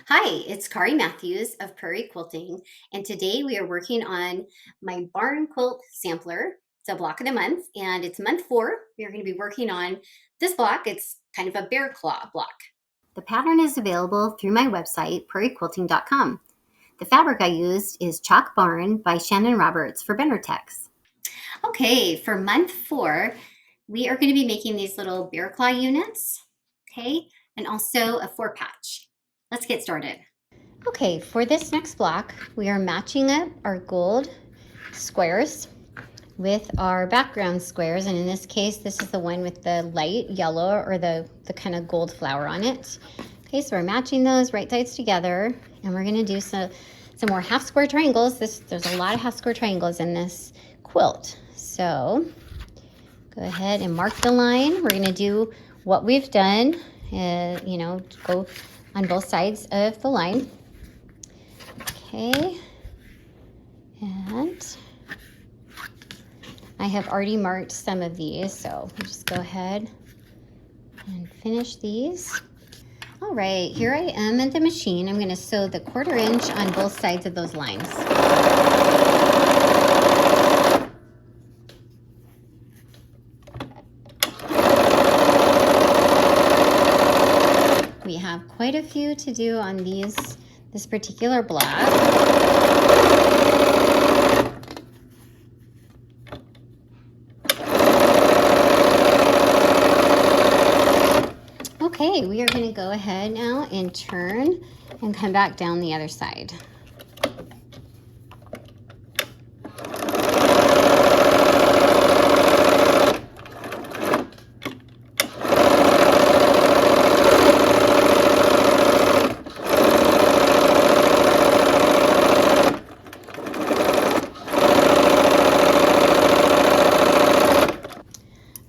Hi, it's Kari Matthews of Prairie Quilting, and today we are working on my barn quilt sampler. It's a block of the month, and it's month 4. We are going to be working on this block. It's kind of a bear claw block. The pattern is available through my website, prairiequilting.com. The fabric I used is Chalk Barn by Shannon Roberts for Bendertex. Okay, for month 4, we are going to be making these little bear claw units, okay, and also a 4-patch. Let's get started. Okay, for this next block, we are matching up our gold squares with our background squares. And in this case, this is the one with the light yellow or the kind of gold flower on it. Okay, so we're matching those right sides together, and we're gonna do some more half square triangles. There's a lot of half square triangles in this quilt. So go ahead and mark the line. We're gonna do what we've done, go on both sides of the line. Okay, and I have already marked some of these, so we'll just go ahead and finish these. All right, here I am at the machine. I'm going to sew the 1/4 inch on both sides of those lines. We have quite a few to do on this particular block. Okay, we are going to go ahead now and turn and come back down the other side.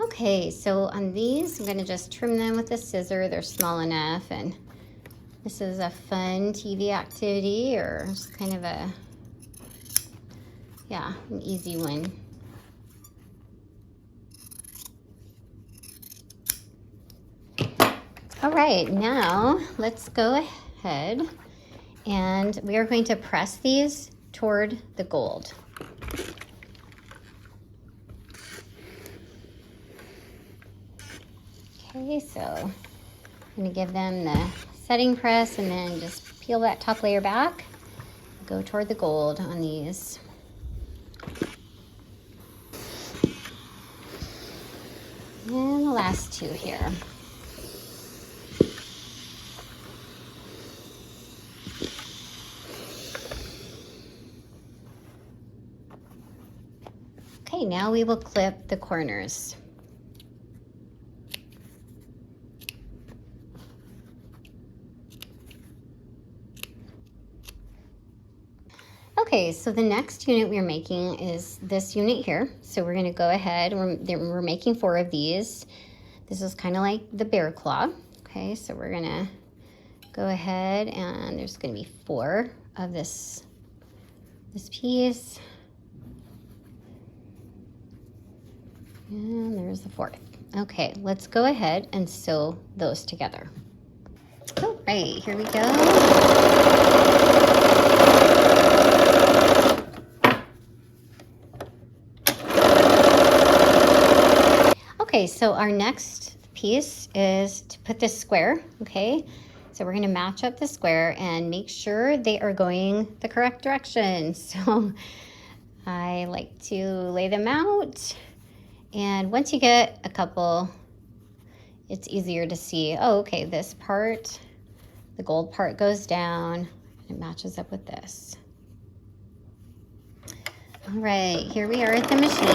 Okay, so on these, I'm going to just trim them with a scissor. They're small enough, and this is a fun TV activity, or just kind of an easy one. All right, now let's go ahead and we are going to press these toward the gold. Okay, so I'm going to give them the setting press and then just peel that top layer back. Go toward the gold on these. And the last two here. Okay, now we will clip the corners. Okay, so the next unit we're making is this unit here. So we're going to go ahead, we're making 4 of these. This is kind of like the bear claw. Okay, so we're going to go ahead and there's going to be 4 of this piece. And there's the 4th. Okay, let's go ahead and sew those together. All right, here we go. Okay, so our next piece is to put this square, okay? So we're gonna match up the square and make sure they are going the correct direction. So I like to lay them out, and once you get a couple, it's easier to see, oh, okay, this part, the gold part goes down, and it matches up with this. All right, here we are at the machine.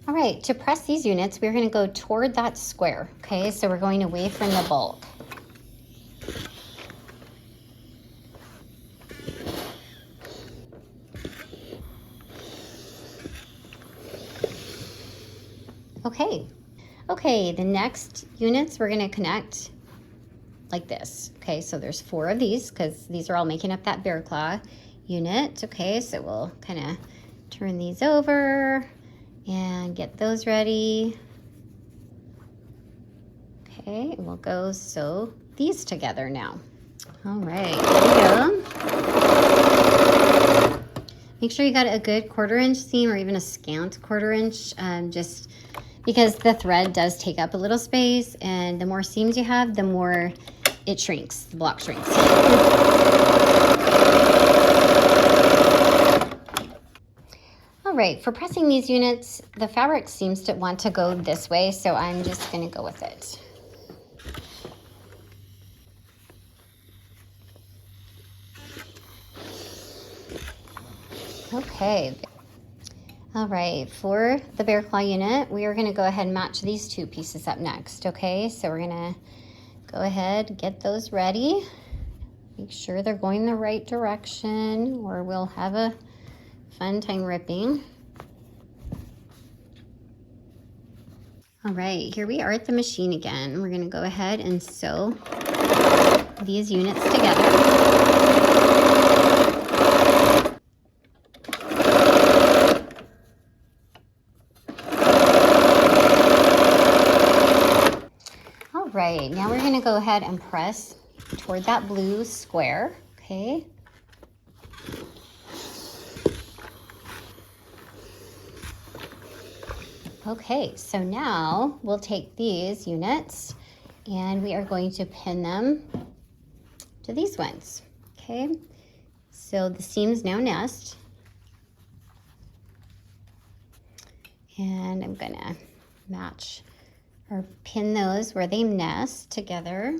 All right, to press these units, we're gonna go toward that square, okay? So we're going away from the bulk. Okay, the next units we're gonna connect like this. Okay, so there's 4 of these because these are all making up that bear claw unit. Okay, so we'll kind of turn these over and get those ready. Okay, and we'll go sew these together now. All right, here we go. Make sure you got a good 1/4 inch seam or even a scant 1/4 inch, just because the thread does take up a little space, and the more seams you have, the more it shrinks, the block shrinks. All right, for pressing these units, the fabric seems to want to go this way, so I'm just gonna go with it. Okay. All right, for the bear claw unit, we are gonna go ahead and match these 2 pieces up next, okay? So we're gonna go ahead, get those ready. Make sure they're going the right direction or we'll have a fun time ripping. All right, here we are at the machine again. We're gonna go ahead and sew these units together. All right, now we're gonna go ahead and press toward that blue square, okay? Okay, so now we'll take these units and we are going to pin them to these ones, okay? So the seams now nest. And I'm gonna match or pin those where they nest together.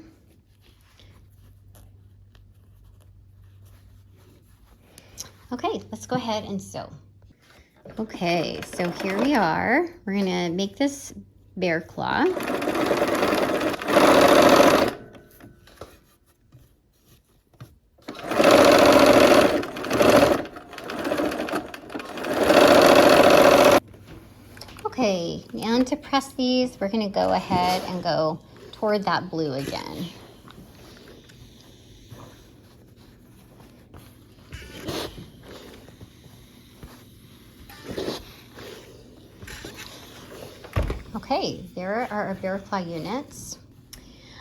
Okay, let's go ahead and sew. Okay, so here we are. We're gonna make this bear claw. Okay, and to press these, we're gonna go ahead and go toward that blue again. Okay, there are our bear claw units.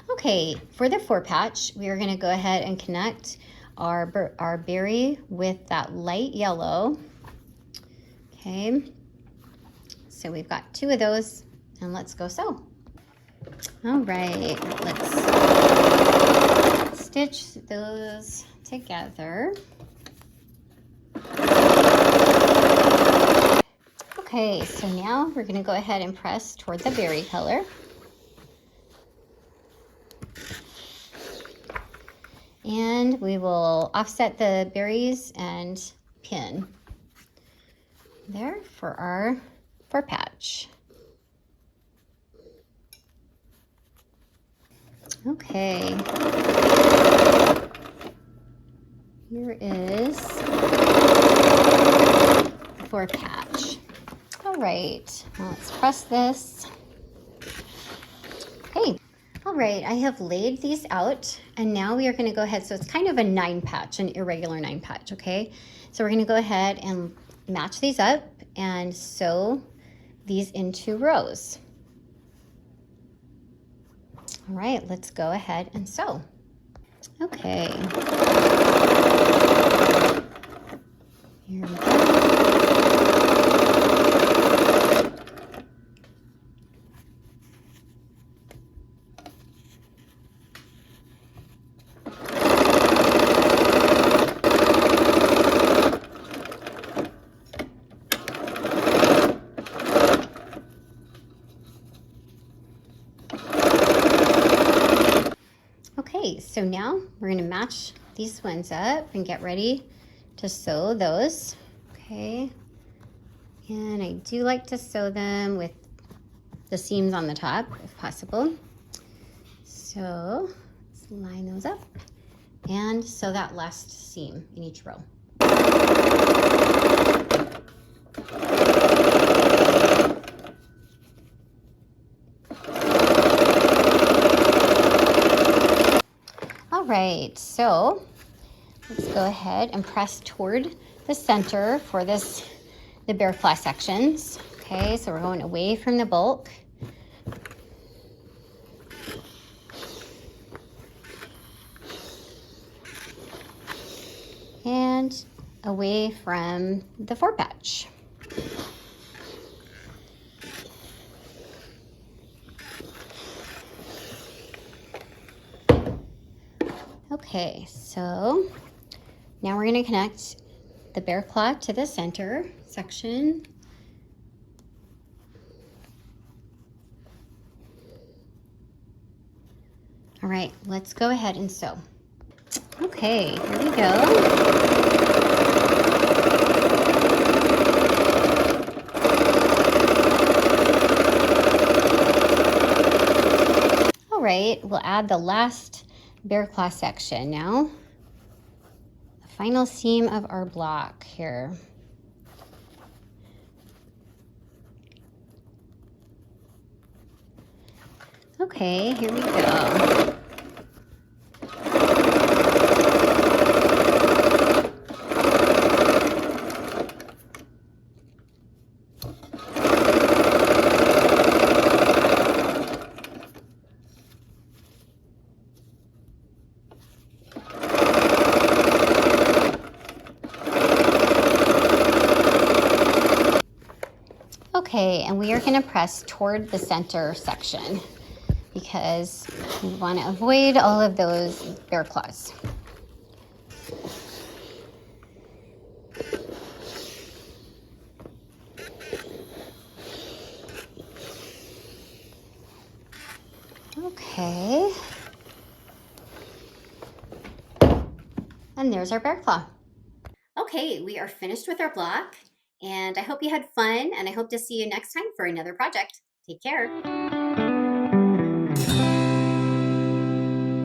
Okay, for the forepatch, we are gonna go ahead and connect our berry with that light yellow. Okay, so we've got 2 of those, and let's go sew. All right, let's stitch those together. Okay, so now we're gonna go ahead and press toward the berry color. And we will offset the berries and pin there for our patch. Okay. Here is the patch. All right, now let's press this. Okay. All right, I have laid these out, and now we are going to go ahead. So it's kind of a 9 patch, an irregular 9 patch, okay? So we're going to go ahead and match these up and sew these into rows. All right, let's go ahead and sew. Okay. Here we go. Okay, so now we're going to match these ones up and get ready to sew those. Okay, and I do like to sew them with the seams on the top if possible. So let's line those up and sew that last seam in each row. All right, so let's go ahead and press toward the center for the bear claw sections. Okay, so we're going away from the bulk. and away from the forepatch. Okay, so now we're going to connect the bear claw to the center section. All right, let's go ahead and sew. Okay, here we go. All right, we'll add the last bear claw section now. The final seam of our block here. Okay, here we go. Okay, and we are going to press toward the center section because we want to avoid all of those bear claws. Okay. And there's our bear claw. Okay, we are finished with our block, and I hope you had fun, and I hope to see you next time for another project. Take care.